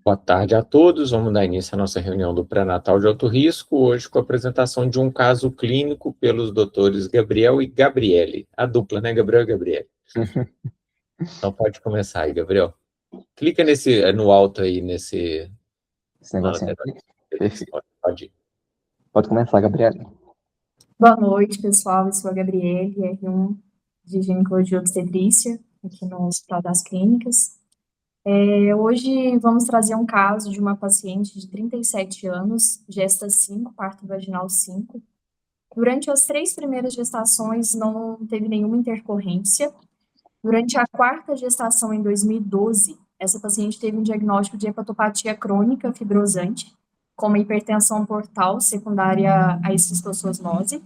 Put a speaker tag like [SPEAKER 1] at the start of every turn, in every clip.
[SPEAKER 1] Boa tarde a todos. Vamos dar início à nossa reunião do pré-natal de alto risco, hoje com a apresentação de um caso clínico pelos doutores Gabriel e Gabriele. A dupla, né? Gabriel e Gabriele. Então pode começar aí, Gabriel. Clica no alto aí,
[SPEAKER 2] Esse
[SPEAKER 1] na
[SPEAKER 2] negocinho
[SPEAKER 1] lateral.
[SPEAKER 2] aqui.
[SPEAKER 1] Beleza,
[SPEAKER 2] Perfeito.
[SPEAKER 1] pode ir.
[SPEAKER 2] Pode começar, Gabriela.
[SPEAKER 3] Boa noite, pessoal. Eu sou a Gabriele, R1 de Ginecologia e Obstetrícia, aqui no Hospital das Clínicas. Hoje vamos trazer um caso de uma paciente de 37 anos, gesta 5, parto vaginal 5. Durante as 3 primeiras gestações não teve nenhuma intercorrência. Durante a 4ª gestação, em 2012, essa paciente teve um diagnóstico de hepatopatia crônica fibrosante, com uma hipertensão portal secundária à esquistossomose,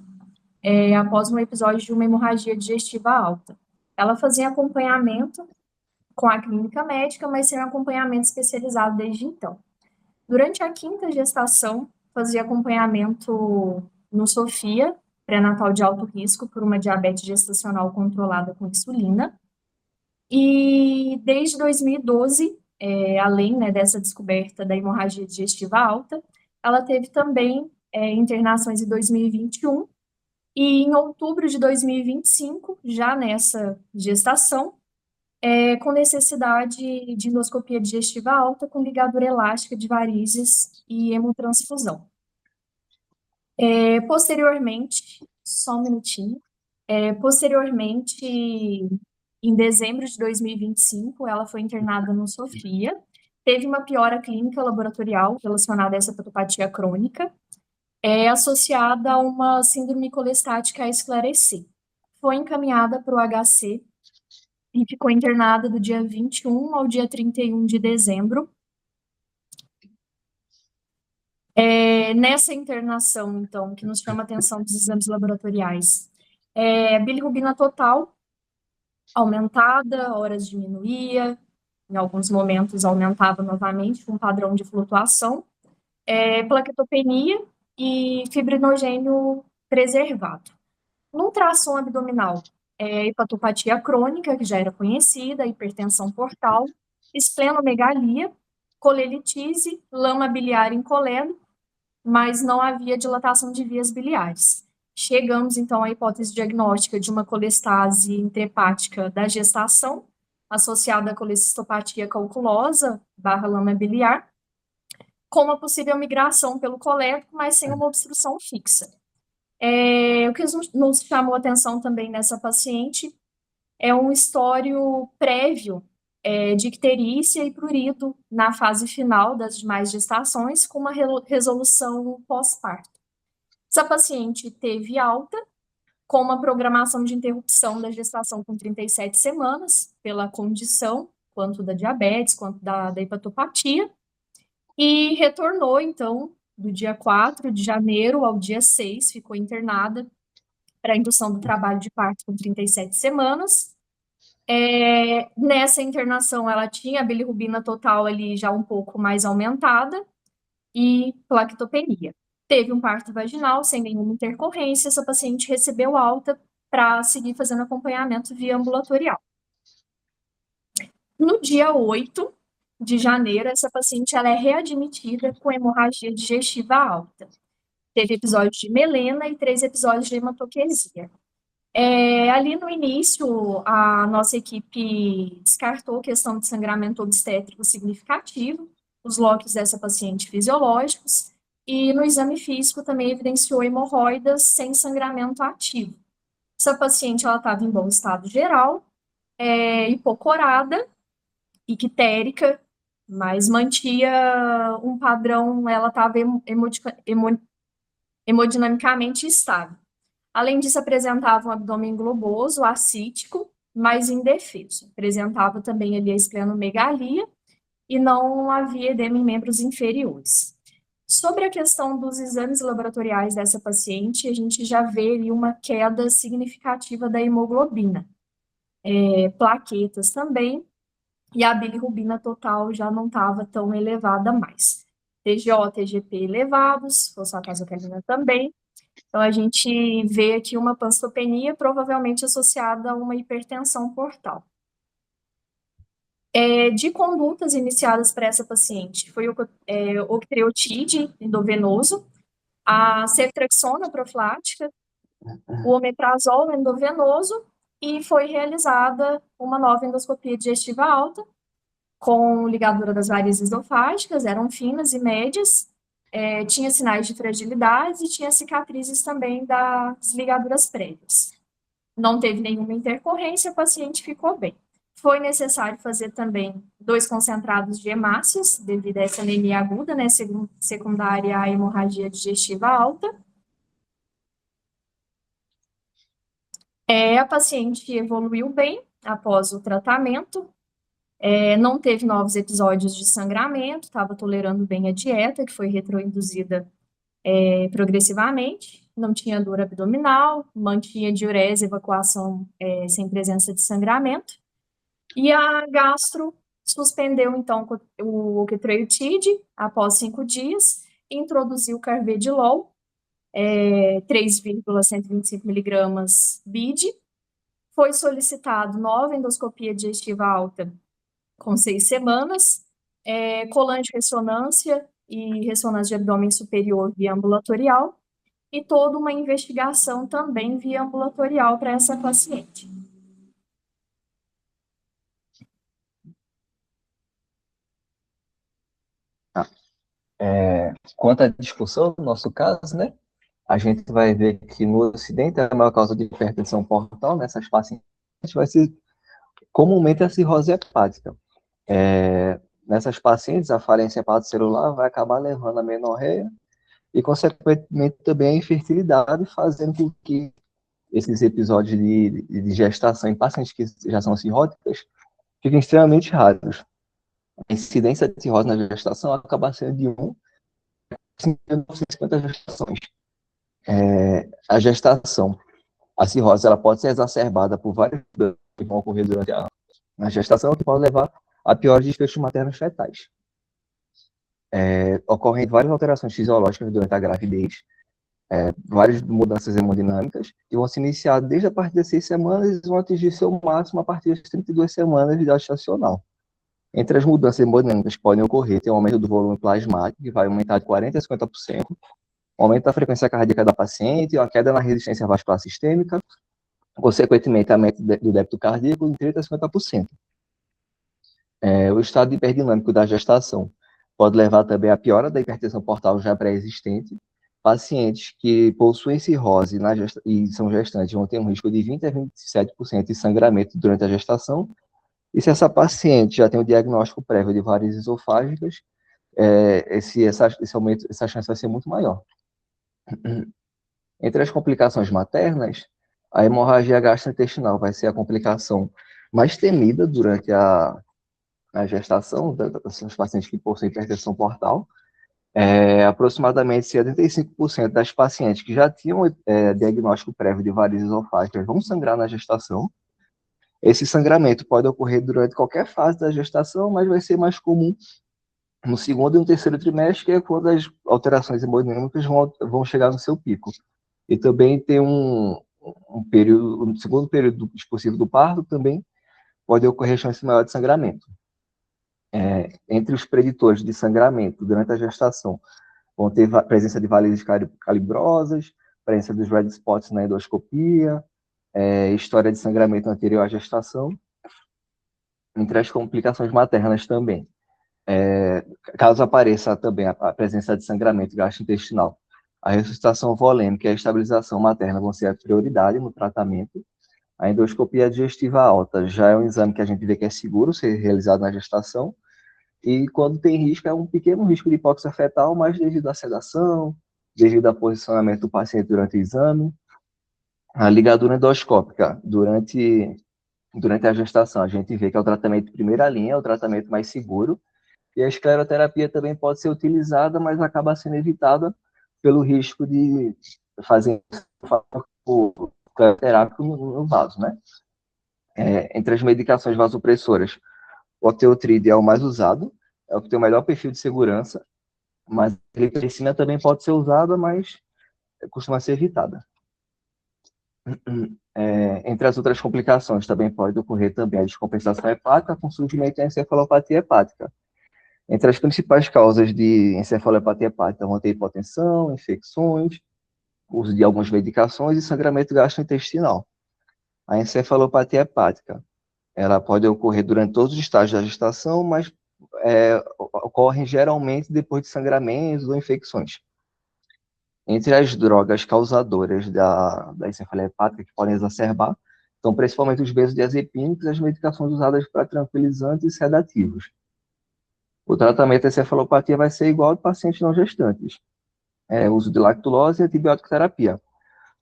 [SPEAKER 3] após um episódio de uma hemorragia digestiva alta. Ela fazia acompanhamento com a clínica médica, mas sem um acompanhamento especializado desde então. Durante a 5ª gestação, fazia acompanhamento no Sofia, pré-natal de alto risco, por uma diabetes gestacional controlada com insulina. E desde 2012, além, né, dessa descoberta da hemorragia digestiva alta, ela teve também internações em 2021, e em outubro de 2025, já nessa gestação, com necessidade de endoscopia digestiva alta com ligadura elástica de varizes e hemotransfusão. Posteriormente, só um minutinho, posteriormente, em dezembro de 2025, ela foi internada no Sofia, teve uma piora clínica laboratorial relacionada a essa hepatopatia crônica, associada a uma síndrome colestática a esclarecer. Foi encaminhada para o HC e ficou internada do dia 21 ao dia 31 de dezembro. Nessa internação, então, que nos chama a atenção dos exames laboratoriais, bilirrubina total aumentada, horas diminuía, em alguns momentos aumentava novamente, com um padrão de flutuação, plaquetopenia e fibrinogênio preservado. No ultrassom abdominal, hepatopatia crônica, que já era conhecida, hipertensão portal, esplenomegalia, colelitise, lama biliar incoleno, mas não havia dilatação de vias biliares. Chegamos, então, à hipótese diagnóstica de uma colestase intrahepática da gestação, associada à colecistopatia calculosa, lama biliar, com uma possível migração pelo colédoco, mas sem uma obstrução fixa. O que nos chamou a atenção também nessa paciente é um histórico prévio de icterícia e prurido na fase final das demais gestações, com uma resolução pós-parto. Essa paciente teve alta, com uma programação de interrupção da gestação com 37 semanas, pela condição, quanto da diabetes, quanto da hepatopatia, e retornou, então, do dia 4 de janeiro ao dia 6, ficou internada para a indução do trabalho de parto com 37 semanas. Nessa internação, ela tinha a bilirrubina total ali já um pouco mais aumentada e plaquetopenia. Teve um parto vaginal sem nenhuma intercorrência, essa paciente recebeu alta para seguir fazendo acompanhamento via ambulatorial. No dia 8 de janeiro, essa paciente ela é readmitida com hemorragia digestiva alta. Teve episódios de melena e 3 episódios de hematoquesia. Ali no início, a nossa equipe descartou questão de sangramento obstétrico significativo, os locos dessa paciente fisiológicos, e no exame físico também evidenciou hemorroidas sem sangramento ativo. Essa paciente estava em bom estado geral, hipocorada, ictérica, mas mantinha um padrão, ela estava hemodinamicamente estável. Além disso, apresentava um abdômen globoso, ascítico, mas indefeso. Apresentava também ali a esplenomegalia e não havia edema em membros inferiores. Sobre a questão dos exames laboratoriais dessa paciente, a gente já vê ali uma queda significativa da hemoglobina. Plaquetas também, e a bilirrubina total já não estava tão elevada mais. TGO, TGP elevados, fosfatase-alcalina também. Então, a gente vê aqui uma panstopenia provavelmente associada a uma hipertensão portal. De condutas iniciadas para essa paciente, foi o octreotide endovenoso, a ceftrexona profilática, o omeprazol endovenoso, e foi realizada uma nova endoscopia digestiva alta, com ligadura das varizes esofágicas, eram finas e médias, tinha sinais de fragilidade e tinha cicatrizes também das ligaduras prévias. Não teve nenhuma intercorrência, o paciente ficou bem. Foi necessário fazer também 2 concentrados de hemácias, devido a essa anemia aguda, né, secundária à hemorragia digestiva alta. A paciente evoluiu bem após o tratamento, não teve novos episódios de sangramento, estava tolerando bem a dieta, que foi retroinduzida progressivamente, não tinha dor abdominal, mantinha diurese e evacuação sem presença de sangramento. E a gastro suspendeu, então, o octreotide após 5 dias, introduziu o carvedilol, 3,125 miligramas BID. Foi solicitado nova endoscopia digestiva alta com 6 semanas, colangio-ressonância e ressonância de abdômen superior via ambulatorial, e toda uma investigação também via ambulatorial para essa paciente.
[SPEAKER 2] Quanto à discussão, no nosso caso, né, a gente vai ver que no Ocidente a maior causa de hipertensão portal nessas pacientes vai ser comumente a cirrose hepática. Nessas pacientes, a falência hepatocelular vai acabar levando a menorreia e, consequentemente, também a infertilidade, fazendo com que esses episódios de gestação em pacientes que já são cirróticas fiquem extremamente raros. A incidência de cirrose na gestação acaba sendo de 1 a 950 gestações. A gestação, a cirrose, ela pode ser exacerbada por vários danos que vão ocorrer durante a gestação, que pode levar a piores desfechos maternos fetais. Ocorrem várias alterações fisiológicas durante a gravidez, várias mudanças hemodinâmicas, que vão se iniciar desde a partir das 6 semanas e vão atingir seu máximo a partir das 32 semanas de idade gestacional. Entre as mudanças hemodinâmicas que podem ocorrer, tem um aumento do volume plasmático, que vai aumentar de 40% a 50%, um aumento da frequência cardíaca da paciente, uma queda na resistência vascular sistêmica, consequentemente, aumento do débito cardíaco em 30% a 50%. O estado hiperdinâmico da gestação pode levar também à piora da hipertensão portal já pré-existente. Pacientes que possuem cirrose e são gestantes vão ter um risco de 20% a 27% de sangramento durante a gestação. E se essa paciente já tem um diagnóstico prévio de varizes esofágicas, essa chance vai ser muito maior. Entre as complicações maternas, a hemorragia gastrointestinal vai ser a complicação mais temida durante a gestação dos pacientes que possuem hipertensão portal. Aproximadamente 75% das pacientes que já tinham diagnóstico prévio de varizes esofágicas vão sangrar na gestação. Esse sangramento pode ocorrer durante qualquer fase da gestação, mas vai ser mais comum no segundo e no terceiro trimestre, que é quando as alterações hemodinâmicas vão chegar no seu pico. E também tem um período, no segundo período discursivo do parto, também pode ocorrer chance maior de sangramento. Entre os preditores de sangramento durante a gestação, vão ter a presença de varizes calibrosas, presença dos red spots na endoscopia, história de sangramento anterior à gestação, entre as complicações maternas também. Caso apareça também a presença de sangramento gastrointestinal, a ressuscitação volêmica e a estabilização materna vão ser a prioridade no tratamento. A endoscopia digestiva alta já é um exame que a gente vê que é seguro ser realizado na gestação, e quando tem risco, é um pequeno risco de hipóxia fetal, mas devido à sedação, devido ao posicionamento do paciente durante o exame. A ligadura endoscópica, durante a gestação, a gente vê que é o tratamento de primeira linha, é o tratamento mais seguro, e a escleroterapia também pode ser utilizada, mas acaba sendo evitada pelo risco de fazer o escleroterápico no vaso, né? Entre as medicações vasopressoras, o oteotride é o mais usado, é o que tem o melhor perfil de segurança, mas a glipiricina também pode ser usada, mas costuma ser evitada. Entre as outras complicações, também pode ocorrer também a descompensação hepática com surgimento da encefalopatia hepática. Entre as principais causas de encefalopatia hepática vão ter hipotensão, infecções, uso de algumas medicações e sangramento gastrointestinal. A encefalopatia hepática, ela pode ocorrer durante todos os estágios da gestação, mas ocorrem geralmente depois de sangramentos ou infecções. Entre as drogas causadoras da encefalite hepática que podem exacerbar, estão principalmente os benzodiazepínicos e as medicações usadas para tranquilizantes e sedativos. O tratamento da encefalopatia vai ser igual ao de pacientes não gestantes. Uso de lactulose e antibiótico terapia.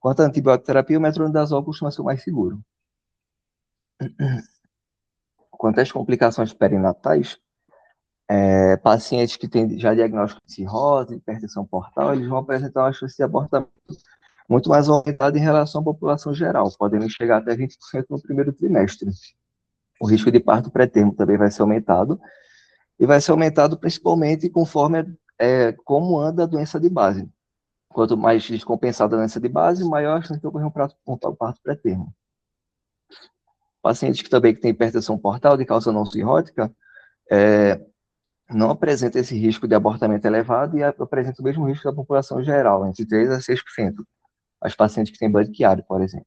[SPEAKER 2] Quanto à antibiótico terapia, o metronidazol costuma ser o mais seguro. Quanto às complicações perinatais, pacientes que têm já diagnóstico de cirrose, hipertensão portal, eles vão apresentar uma chance de abortamento muito mais aumentada em relação à população geral, podendo chegar até 20% no primeiro trimestre. O risco de parto pré-termo também vai ser aumentado, e vai ser aumentado principalmente conforme como anda a doença de base. Quanto mais descompensada a doença de base, maior a chance de ocorrer um parto pré-termo. Pacientes que também têm hipertensão portal de causa não cirrótica, não apresenta esse risco de abortamento elevado e apresenta o mesmo risco da população geral, entre 3% a 6%. As pacientes que têm Budd-Chiari, por exemplo.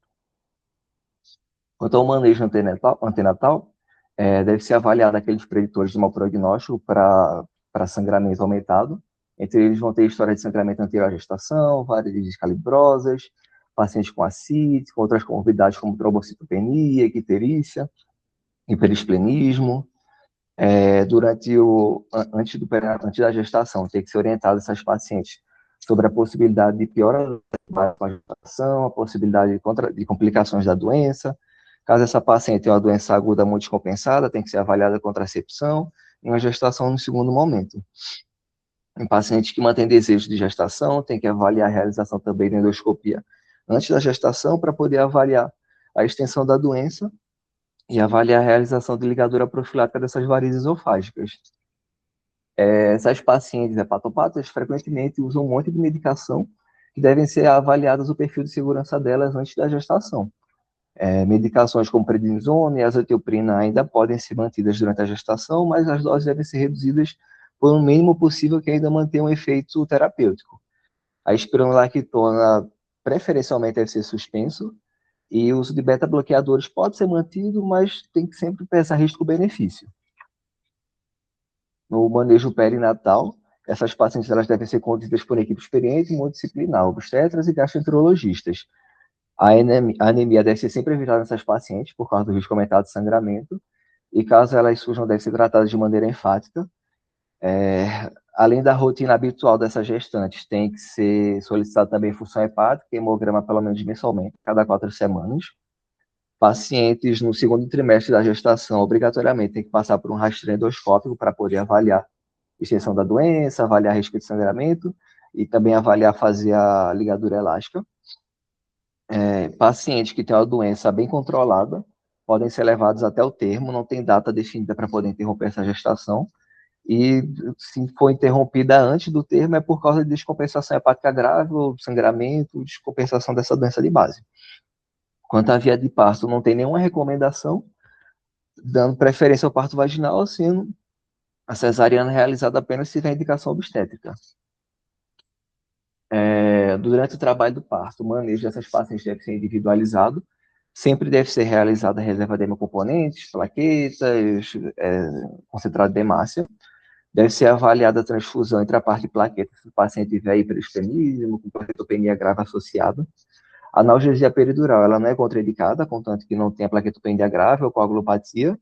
[SPEAKER 2] Quanto ao manejo antenatal, deve ser avaliado aqueles preditores de mau prognóstico para sangramento aumentado. Entre eles vão ter história de sangramento anterior à gestação, varizes calibrosas, pacientes com ascite, com outras comorbidades como trombocitopenia, icterícia, hiperesplenismo. Antes da gestação, tem que ser orientado essas pacientes sobre a possibilidade de piora da gestação, a possibilidade de complicações da doença. Caso essa paciente tenha uma doença aguda muito descompensada, tem que ser avaliada a contracepção e uma gestação no segundo momento. Em pacientes que mantêm desejo de gestação, tem que avaliar a realização também da endoscopia antes da gestação para poder avaliar a extensão da doença e avaliar a realização de ligadura profilática dessas varizes esofágicas. Essas pacientes hepatopatas frequentemente usam um monte de medicação que devem ser avaliadas o perfil de segurança delas antes da gestação. Medicações como prednisona e azathioprina ainda podem ser mantidas durante a gestação, mas as doses devem ser reduzidas por um mínimo possível que ainda mantenha um efeito terapêutico. A espironolactona preferencialmente deve ser suspenso e o uso de beta-bloqueadores pode ser mantido, mas tem que sempre pesar risco-benefício. No manejo perinatal, essas pacientes elas devem ser conduzidas por equipe experiente e multidisciplinar, obstetras e gastroenterologistas. A anemia deve ser sempre evitada nessas pacientes por causa do risco aumentado de sangramento, e caso elas surjam, deve ser tratadas de maneira enfática. Além da rotina habitual dessas gestantes, tem que ser solicitado também função hepática e hemograma pelo menos mensalmente, cada 4 semanas. Pacientes no segundo trimestre da gestação, obrigatoriamente, tem que passar por um rastreio endoscópico para poder avaliar a extensão da doença, avaliar risco de sangramento e também avaliar fazer a ligadura elástica. Pacientes que têm uma doença bem controlada podem ser levados até o termo, não tem data definida para poder interromper essa gestação, e se for interrompida antes do termo é por causa de descompensação hepática grave ou sangramento, descompensação dessa doença de base. Quanto à via de parto, não tem nenhuma recomendação, dando preferência ao parto vaginal, sendo a cesariana realizada apenas se tiver indicação obstétrica. Durante o trabalho do parto, o manejo dessas pacientes deve ser individualizado, sempre deve ser realizada a reserva de hemocomponentes, plaquetas, concentrado de hemácia. Deve ser avaliada a transfusão entre a parte de plaquetas se o paciente tiver hiperesplenismo, com plaquetopenia grave associada. A analgesia peridural, ela não é contraindicada, contanto que não tenha plaquetopenia grave ou coagulopatia.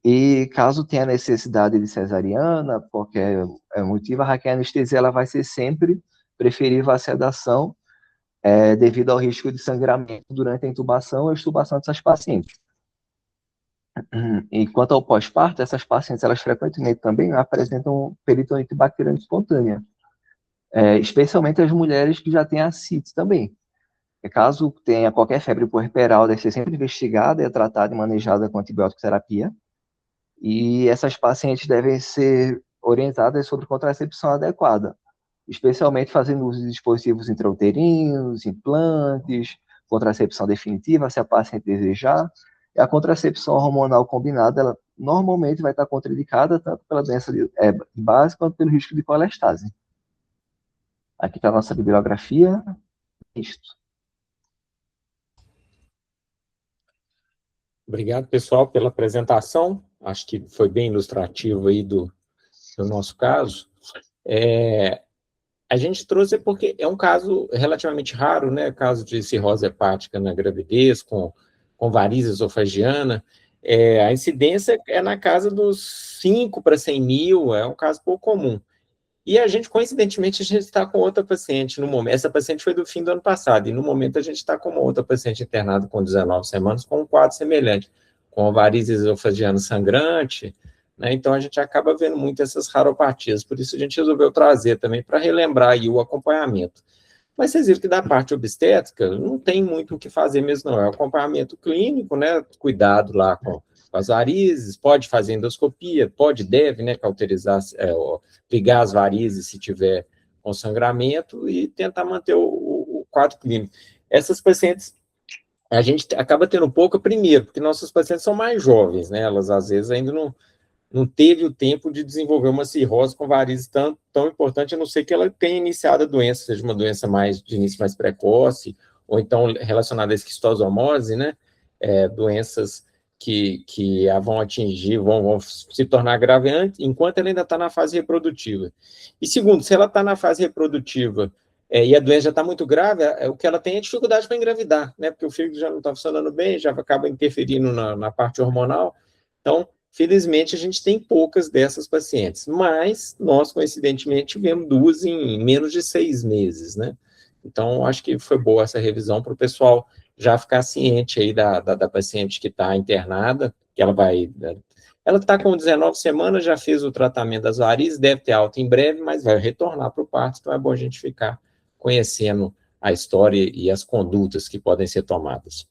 [SPEAKER 2] E caso tenha necessidade de cesariana, por qualquer motivo, a raquianestesia ela vai ser sempre preferível à sedação, devido ao risco de sangramento durante a intubação ou extubação dessas pacientes. E quanto ao pós-parto, essas pacientes, elas frequentemente também apresentam peritonite bacteriana espontânea, especialmente as mulheres que já têm ascite também. Caso tenha qualquer febre puerperal, deve ser sempre investigada e tratada e manejada com antibiótico terapia. E essas pacientes devem ser orientadas sobre contracepção adequada, especialmente fazendo uso de dispositivos intrauterinos, implantes, contracepção definitiva, se a paciente desejar. E a contracepção hormonal combinada, ela normalmente vai estar contraindicada tanto pela doença de base quanto pelo risco de colestase. Aqui está a nossa bibliografia. Isto.
[SPEAKER 1] Obrigado, pessoal, pela apresentação. Acho que foi bem ilustrativo aí do nosso caso. A gente trouxe porque é um caso relativamente raro, né? Caso de cirrose hepática na gravidez, com varizes esofágiana. A incidência é na casa dos 5 para 100 mil, é um caso pouco comum. E a gente, coincidentemente, a gente está com outra paciente no momento. Essa paciente foi do fim do ano passado, e no momento a gente está com uma outra paciente internada com 19 semanas, com um quadro semelhante, com varizes esofágiana sangrante, né? Então a gente acaba vendo muito essas raropatias, por isso a gente resolveu trazer também para relembrar aí o acompanhamento. Mas vocês viram que da parte obstétrica não tem muito o que fazer mesmo, não. É o acompanhamento clínico, né? Cuidado lá com as varizes, pode fazer endoscopia, deve, né, cauterizar, ligar as varizes se tiver com sangramento e tentar manter o quadro clínico. Essas pacientes, a gente acaba tendo pouca, primeiro, porque nossas pacientes são mais jovens, né? Elas, às vezes, ainda não teve o tempo de desenvolver uma cirrose com varizes tão importante, a não ser que ela tenha iniciado a doença, seja uma doença de início mais precoce, ou então relacionada à esquistossomose, né? Doenças que a vão atingir, vão se tornar grave enquanto ela ainda está na fase reprodutiva. E segundo, se ela está na fase reprodutiva e a doença já está muito grave, o que ela tem é dificuldade para engravidar, né? Porque o fígado já não está funcionando bem, já acaba interferindo na parte hormonal. Então, felizmente, a gente tem poucas dessas pacientes, mas nós, coincidentemente, tivemos 2 em menos de 6 meses, né? Então, acho que foi boa essa revisão para o pessoal já ficar ciente aí da paciente que está internada, que ela está com 19 semanas, já fez o tratamento das varizes, deve ter alta em breve, mas vai retornar para o parto, então é bom a gente ficar conhecendo a história e as condutas que podem ser tomadas.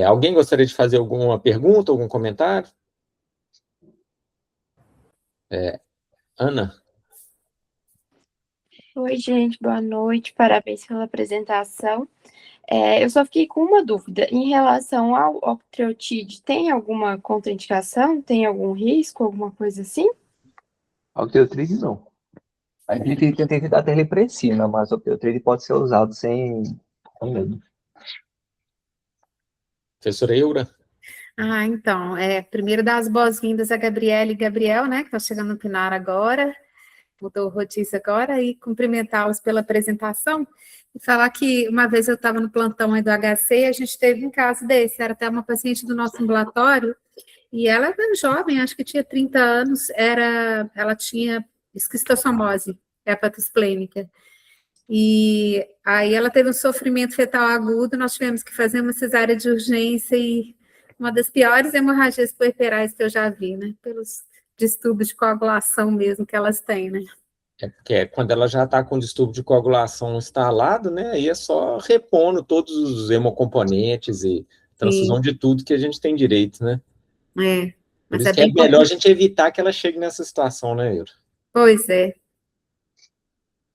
[SPEAKER 1] Alguém gostaria de fazer alguma pergunta, algum comentário? Ana?
[SPEAKER 4] Oi, gente, boa noite, parabéns pela apresentação. Eu só fiquei com uma dúvida, em relação ao octreotide, tem alguma contraindicação, tem algum risco, alguma coisa assim?
[SPEAKER 2] Octreotide não. A gente tem que dar terlipressina, mas o octreotide pode ser usado sem medo.
[SPEAKER 1] Professora Eura?
[SPEAKER 5] Então, primeiro dar as boas-vindas a Gabriela e Gabriel, né, que estão chegando no Pinar agora, mudou o rotiça agora, e cumprimentá-los pela apresentação, e falar que uma vez eu estava no plantão aí do HC, a gente teve um caso desse, era até uma paciente do nosso ambulatório, e ela era jovem, acho que tinha 30 anos, ela tinha esquistossomose hepatosplênica, e aí ela teve um sofrimento fetal agudo, nós tivemos que fazer uma cesárea de urgência, e uma das piores hemorragias puerperais que eu já vi, né, pelos distúrbios de coagulação mesmo que elas têm, né.
[SPEAKER 1] Porque quando ela já está com distúrbio de coagulação instalado, né, aí é só repondo todos os hemocomponentes e transfusão de tudo que a gente tem direito, né. Por
[SPEAKER 5] Mas
[SPEAKER 1] isso que
[SPEAKER 5] bem
[SPEAKER 1] melhor a gente evitar que ela chegue nessa situação, né, Eura?
[SPEAKER 5] Pois é.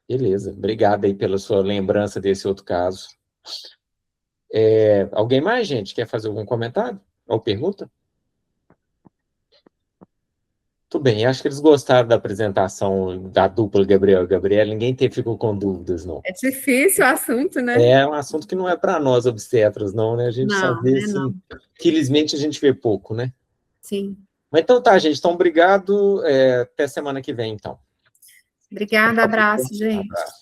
[SPEAKER 1] Beleza, obrigado aí pela sua lembrança desse outro caso. Alguém mais, gente, quer fazer algum comentário ou pergunta? Tudo bem, acho que eles gostaram da apresentação da dupla Gabriel e Gabriela, ninguém ficou com dúvidas, não.
[SPEAKER 5] É difícil o assunto, né?
[SPEAKER 1] É um assunto que não é para nós obstetras, não, né? A gente só vê, assim,
[SPEAKER 5] não.
[SPEAKER 1] Felizmente a gente vê pouco, né?
[SPEAKER 5] Sim.
[SPEAKER 1] Mas então tá, gente, então obrigado, até semana que vem, então.
[SPEAKER 5] Obrigada, abraço, gente.
[SPEAKER 1] Abraço.